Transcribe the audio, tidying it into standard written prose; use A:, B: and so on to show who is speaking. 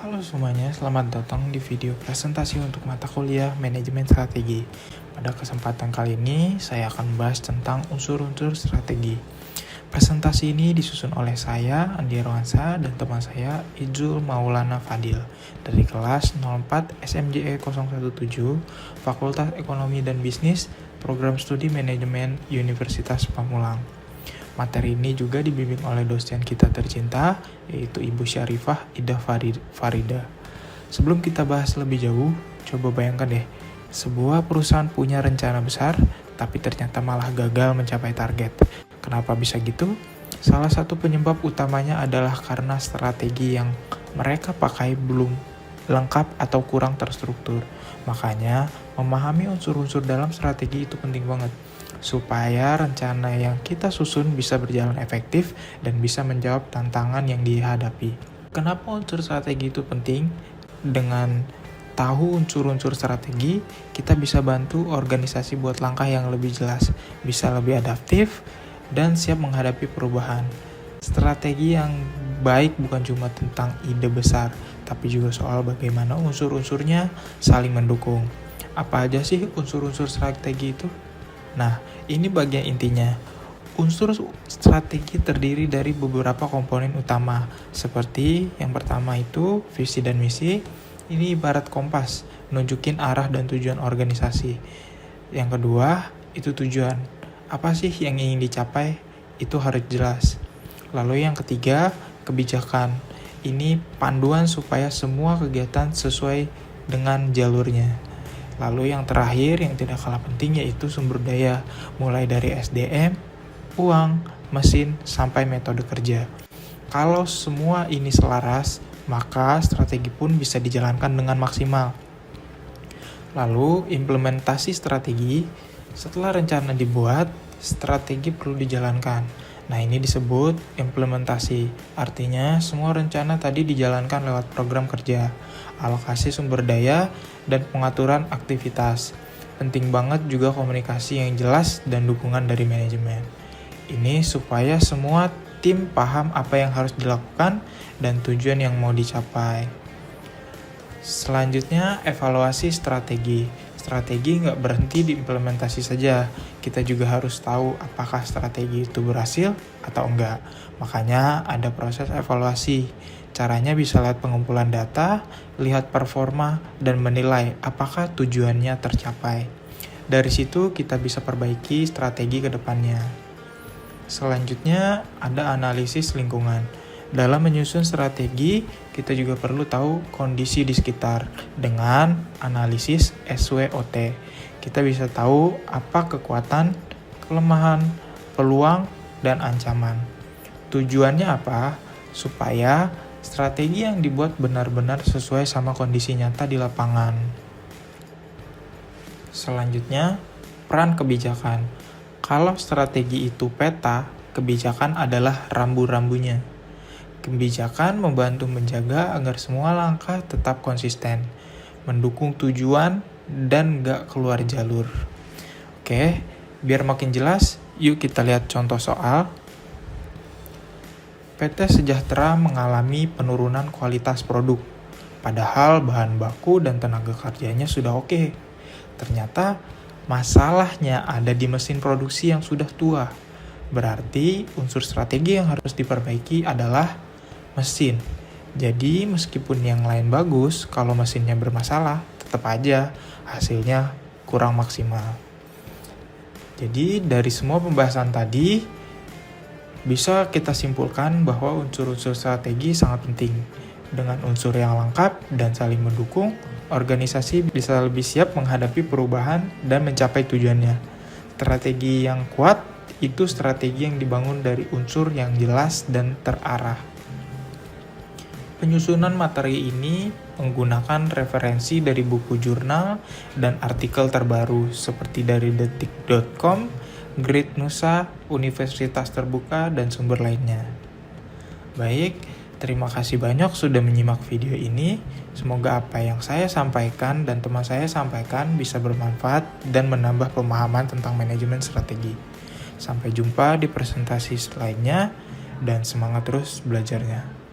A: Halo semuanya, selamat datang di video presentasi untuk mata kuliah Manajemen Strategi. Pada kesempatan kali ini, saya akan membahas tentang unsur-unsur strategi. Presentasi ini disusun oleh saya, Andi Rohansa, dan teman saya, Izul Maulana Fadil, dari kelas 04 SMJE 017, Fakultas Ekonomi dan Bisnis, Program Studi Manajemen Universitas Pamulang. Materi ini juga dibimbing oleh dosen kita tercinta, yaitu Ibu Syarifah Ida Farida. Sebelum kita bahas lebih jauh, coba bayangkan deh, sebuah perusahaan punya rencana besar, tapi ternyata malah gagal mencapai target. Kenapa bisa gitu? Salah satu penyebab utamanya adalah karena strategi yang mereka pakai belum lengkap atau kurang terstruktur. Makanya, memahami unsur-unsur dalam strategi itu penting banget, supaya rencana yang kita susun bisa berjalan efektif dan bisa menjawab tantangan yang dihadapi. Kenapa unsur strategi itu penting? Dengan tahu unsur-unsur strategi, kita bisa bantu organisasi buat langkah yang lebih jelas, bisa lebih adaptif, dan siap menghadapi perubahan. Strategi yang baik bukan cuma tentang ide besar, tapi juga soal bagaimana unsur-unsurnya saling mendukung. Apa aja sih unsur-unsur strategi itu? Nah, ini bagian intinya. Unsur strategi terdiri dari beberapa komponen utama, seperti yang pertama itu visi dan misi. Ini ibarat kompas, nunjukin arah dan tujuan organisasi. Yang kedua, itu tujuan. Apa sih yang ingin dicapai? Itu harus jelas. Lalu yang ketiga, kebijakan. Ini panduan supaya semua kegiatan sesuai dengan jalurnya. Lalu yang terakhir yang tidak kalah penting yaitu sumber daya, mulai dari SDM, uang, mesin, sampai metode kerja. Kalau semua ini selaras, maka strategi pun bisa dijalankan dengan maksimal. Lalu implementasi strategi, setelah rencana dibuat, strategi perlu dijalankan. Nah, ini disebut implementasi. Artinya, semua rencana tadi dijalankan lewat program kerja, alokasi sumber daya, dan pengaturan aktivitas. Penting banget juga komunikasi yang jelas dan dukungan dari manajemen. Ini supaya semua tim paham apa yang harus dilakukan dan tujuan yang mau dicapai. Selanjutnya, evaluasi strategi. Strategi nggak berhenti di implementasi saja. Kita juga harus tahu apakah strategi itu berhasil atau enggak. Makanya ada proses evaluasi. Caranya bisa lihat pengumpulan data, lihat performa, dan menilai apakah tujuannya tercapai. Dari situ kita bisa perbaiki strategi ke depannya. Selanjutnya ada analisis lingkungan. Dalam menyusun strategi, kita juga perlu tahu kondisi di sekitar. Dengan analisis SWOT, kita bisa tahu apa kekuatan, kelemahan, peluang, dan ancaman. Tujuannya apa? Supaya strategi yang dibuat benar-benar sesuai sama kondisi nyata di lapangan. Selanjutnya, peran kebijakan. Kalau strategi itu peta, kebijakan adalah rambu-rambunya. Kebijakan membantu menjaga agar semua langkah tetap konsisten, mendukung tujuan, dan gak keluar jalur. Oke, biar makin jelas, yuk kita lihat contoh soal. PT Sejahtera mengalami penurunan kualitas produk, padahal bahan baku dan tenaga kerjanya sudah oke. Ternyata masalahnya ada di mesin produksi yang sudah tua. Berarti unsur strategi yang harus diperbaiki adalah mesin. Jadi meskipun yang lain bagus, kalau mesinnya bermasalah, tetap aja hasilnya kurang maksimal. Jadi dari semua pembahasan tadi, bisa kita simpulkan bahwa unsur-unsur strategi sangat penting. Dengan unsur yang lengkap dan saling mendukung, organisasi bisa lebih siap menghadapi perubahan dan mencapai tujuannya. Strategi yang kuat itu strategi yang dibangun dari unsur yang jelas dan terarah. Penyusunan materi ini menggunakan referensi dari buku jurnal dan artikel terbaru seperti dari detik.com, Grid Nusa, Universitas Terbuka, dan sumber lainnya. Baik, terima kasih banyak sudah menyimak video ini. Semoga apa yang saya sampaikan dan teman saya sampaikan bisa bermanfaat dan menambah pemahaman tentang manajemen strategi. Sampai jumpa di presentasi lainnya dan semangat terus belajarnya.